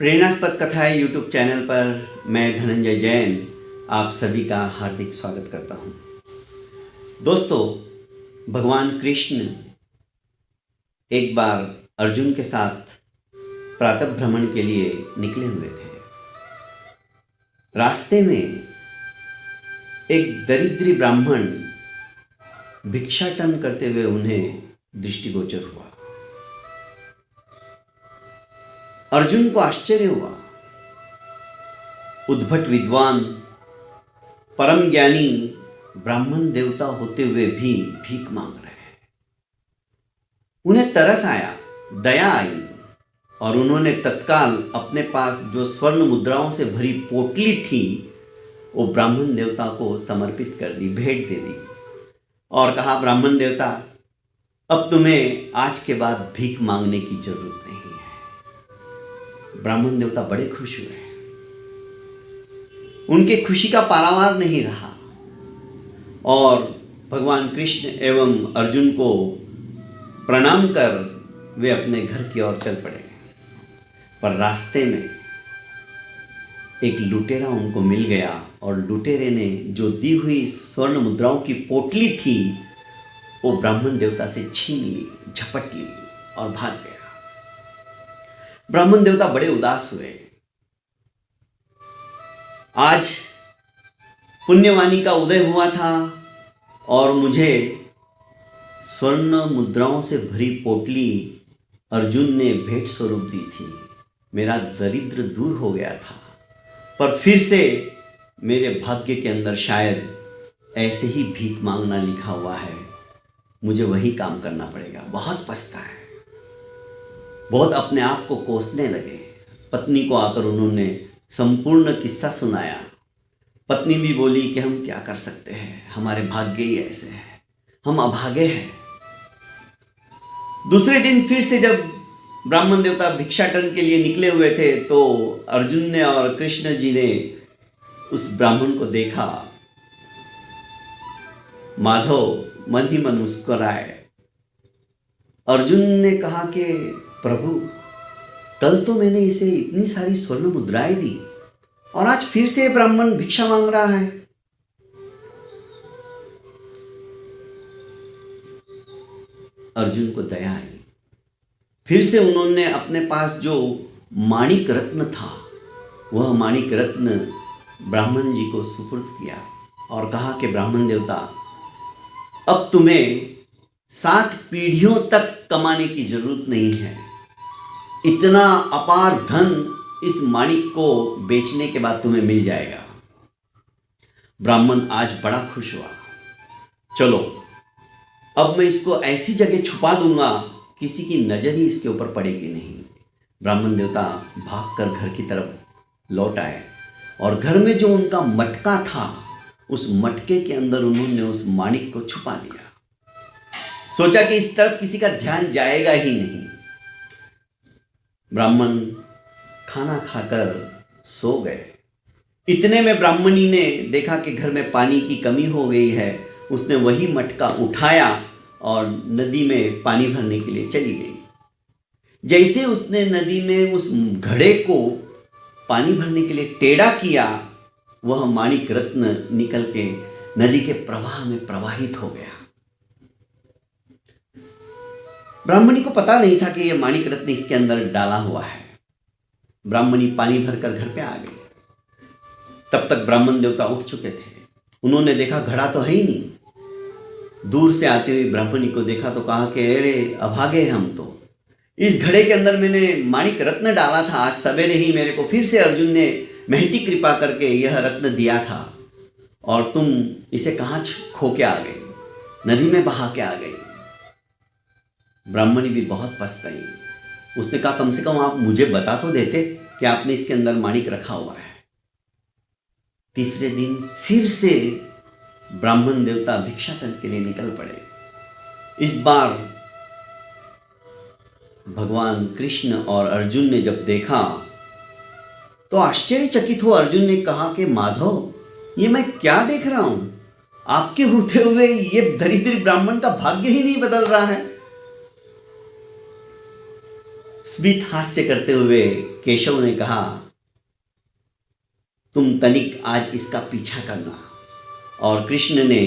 प्रेरणास्पद कथाएं YouTube channel पर मैं धनंजय जैन आप सभी का हार्दिक स्वागत करता हूं। दोस्तों, भगवान कृष्ण एक बार अर्जुन के साथ प्रातः भ्रमण के लिए निकले हुए थे। रास्ते में एक दरिद्री ब्राह्मण भिक्षाटन करते हुए उन्हें दृष्टिगोचर हुआ। अर्जुन को आश्चर्य हुआ। उद्भट विद्वान, परम ज्ञानी ब्राह्मण देवता होते हुए भी भीख मांग रहे हैं। उन्हें तरस आया, दया आई और उन्होंने तत्काल अपने पास जो स्वर्ण मुद्राओं से भरी पोटली थी वो ब्राह्मण देवता को समर्पित कर दी, भेंट दे दी और कहा, ब्राह्मण देवता, अब तुम्हें आज के बाद भीख मांगने की जरूरत नहीं है। ब्राह्मण देवता बड़े खुश हुए। उनके खुशी का पारावार नहीं रहा और भगवान कृष्ण एवं अर्जुन को प्रणाम कर वे अपने घर की ओर चल पड़े। पर रास्ते में एक लुटेरा उनको मिल गया और लुटेरे ने जो दी हुई स्वर्ण मुद्राओं की पोटली थी वो ब्राह्मण देवता से छीन ली, झपट ली और भाग गया। ब्राह्मण देवता बड़े उदास हुए। आज पुण्यवाणी का उदय हुआ था और मुझे स्वर्ण मुद्राओं से भरी पोटली अर्जुन ने भेंट स्वरूप दी थी। मेरा दरिद्र दूर हो गया था, पर फिर से मेरे भाग्य के अंदर शायद ऐसे ही भीख मांगना लिखा हुआ है। मुझे वही काम करना पड़ेगा। बहुत पछताए, बहुत अपने आप को कोसने लगे। पत्नी को आकर उन्होंने संपूर्ण किस्सा सुनाया। पत्नी भी बोली कि हम क्या कर सकते हैं, हमारे भाग्य ही ऐसे हैं, हम अभागे हैं। दूसरे दिन फिर से जब ब्राह्मण देवता भिक्षाटन के लिए निकले हुए थे तो अर्जुन ने और कृष्ण जी ने उस ब्राह्मण को देखा। माधव मन ही मन मुस्कुराए। अर्जुन ने कहा कि प्रभु, कल तो मैंने इसे इतनी सारी स्वर्ण मुद्राएं दी और आज फिर से ब्राह्मण भिक्षा मांग रहा है। अर्जुन को दया आई। फिर से उन्होंने अपने पास जो माणिक रत्न था वह माणिक रत्न ब्राह्मण जी को सुपुर्द किया और कहा कि ब्राह्मण देवता, अब तुम्हें 7 पीढ़ियों तक कमाने की जरूरत नहीं है। इतना अपार धन इस माणिक को बेचने के बाद तुम्हें मिल जाएगा। ब्राह्मण आज बड़ा खुश हुआ। चलो, अब मैं इसको ऐसी जगह छुपा दूंगा किसी की नजर ही इसके ऊपर पड़ेगी नहीं। ब्राह्मण देवता भागकर घर की तरफ लौट आए और घर में जो उनका मटका था उस मटके के अंदर उन्होंने उस माणिक को छुपा दिया। सोचा कि इस तरफ किसी का ध्यान जाएगा ही नहीं। ब्राह्मण खाना खाकर सो गए। इतने में ब्राह्मणी ने देखा कि घर में पानी की कमी हो गई है। उसने वही मटका उठाया और नदी में पानी भरने के लिए चली गई। जैसे उसने नदी में उस घड़े को पानी भरने के लिए टेढ़ा किया, वह माणिक रत्न निकल के नदी के प्रवाह में प्रवाहित हो गया। ब्राह्मणी को पता नहीं था कि यह माणिक रत्न इसके अंदर डाला हुआ है। ब्राह्मणी पानी भरकर घर पे आ गई। तब तक ब्राह्मण देवता उठ चुके थे। उन्होंने देखा घड़ा तो है ही नहीं। दूर से आती हुई ब्राह्मणी को देखा तो कहा कि अरे अभागे हम तो, इस घड़े के अंदर मैंने माणिक रत्न डाला था। आज सवेरे ही मेरे को फिर से अर्जुन ने महती कृपा करके यह रत्न दिया था और तुम इसे कहाँ खो के आ गई, नदी में बहा के आ गई। ब्राह्मणी भी बहुत पछताई। उसने कहा, कम से कम आप मुझे बता तो देते कि आपने इसके अंदर माणिक रखा हुआ है। तीसरे दिन फिर से ब्राह्मण देवता भिक्षाटन के लिए निकल पड़े। इस बार भगवान कृष्ण और अर्जुन ने जब देखा तो आश्चर्यचकित हो अर्जुन ने कहा कि माधव, ये मैं क्या देख रहा हूं? आपके होते हुए ये दरिद्र ब्राह्मण का भाग्य ही नहीं बदल रहा है। स्मित हास्य करते हुए केशव ने कहा, तुम तनिक आज इसका पीछा करना। और कृष्ण ने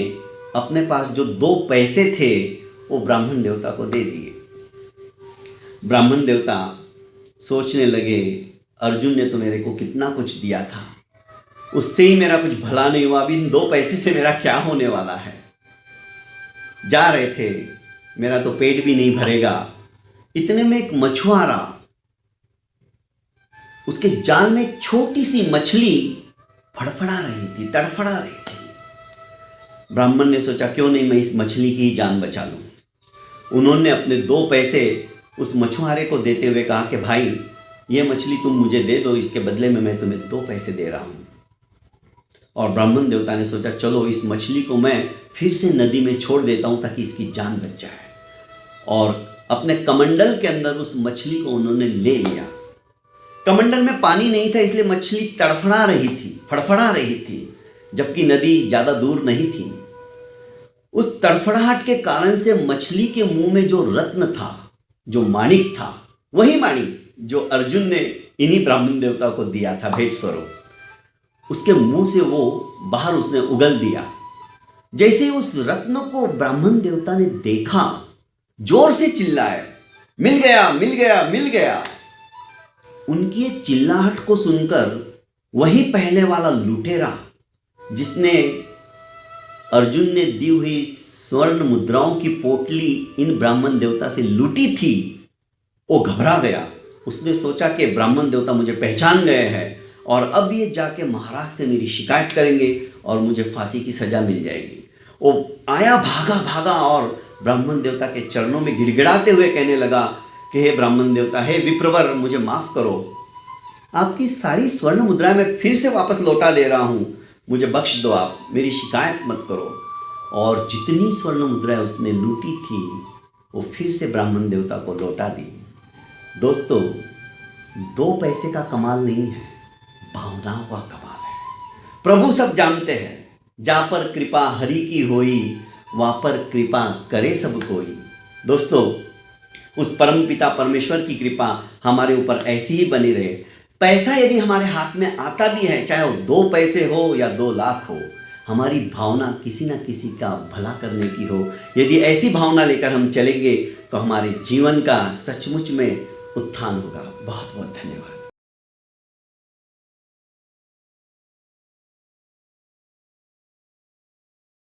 अपने पास जो 2 पैसे थे वो ब्राह्मण देवता को दे दिए। ब्राह्मण देवता सोचने लगे, अर्जुन ने तो मेरे को कितना कुछ दिया था, उससे ही मेरा कुछ भला नहीं हुआ, अभी इन 2 पैसे से मेरा क्या होने वाला है। जा रहे थे, मेरा तो पेट भी नहीं भरेगा। इतने में एक मछुआरा, उसके जाल में एक छोटी सी मछली फड़फड़ा रही थी, तड़फड़ा रही थी। ब्राह्मण ने सोचा क्यों नहीं मैं इस मछली की ही जान बचा लूं। उन्होंने अपने 2 पैसे उस मछुआरे को देते हुए कहा कि भाई ये मछली तुम मुझे दे दो, इसके बदले में मैं तुम्हें 2 पैसे दे रहा हूं। और ब्राह्मण देवता ने सोचा चलो इस मछली को मैं फिर से नदी में छोड़ देता हूं ताकि इसकी जान बच जाए। और अपने कमंडल के अंदर उस मछली को उन्होंने ले लिया। कमंडल में पानी नहीं था, इसलिए मछली तड़फड़ा रही थी, फड़फड़ा रही थी, जबकि नदी ज़्यादा दूर नहीं थी। उस तड़फड़ाहट के कारण से मछली के मुंह में जो रत्न था, जो माणिक था, वही माणिक जो अर्जुन ने इन्हीं ब्राह्मण देवता को दिया था भेंट स्वरूप, उसके मुंह से वो बाहर उसने उगल दिया। जैसे उस रत्न को ब्राह्मण देवता ने देखा, जोर से चिल्लाए, मिल गया मिल गया मिल गया। उनकी चिल्लाहट को सुनकर वही पहले वाला लुटेरा जिसने अर्जुन ने दी हुई स्वर्ण मुद्राओं की पोटली इन ब्राह्मण देवता से लूटी थी, वो घबरा गया। उसने सोचा कि ब्राह्मण देवता मुझे पहचान गए हैं और अब ये जाके महाराज से मेरी शिकायत करेंगे और मुझे फांसी की सजा मिल जाएगी। वो आया, भागा भागा और ब्राह्मण देवता के चरणों में गिड़गिड़ाते हुए कहने लगा कि हे ब्राह्मण देवता, हे विप्रवर, मुझे माफ़ करो, आपकी सारी स्वर्ण मुद्राएं मैं फिर से वापस लौटा दे रहा हूँ, मुझे बख्श दो, आप मेरी शिकायत मत करो। और जितनी स्वर्ण मुद्राएं उसने लूटी थी वो फिर से ब्राह्मण देवता को लौटा दी। दोस्तों, 2 पैसे का कमाल नहीं है, भावनाओं का कमाल है। प्रभु सब जानते हैं, जा पर कृपा हरि की होई, वहाँ पर कृपा करे सब कोई। दोस्तों, उस परम पिता परमेश्वर की कृपा हमारे ऊपर ऐसी ही बनी रहे। पैसा यदि हमारे हाथ में आता भी है, चाहे वो 2 पैसे हो या 2 लाख हो, हमारी भावना किसी न किसी का भला करने की हो, यदि ऐसी भावना लेकर हम चलेंगे तो हमारे जीवन का सचमुच में उत्थान होगा। बहुत बहुत धन्यवाद।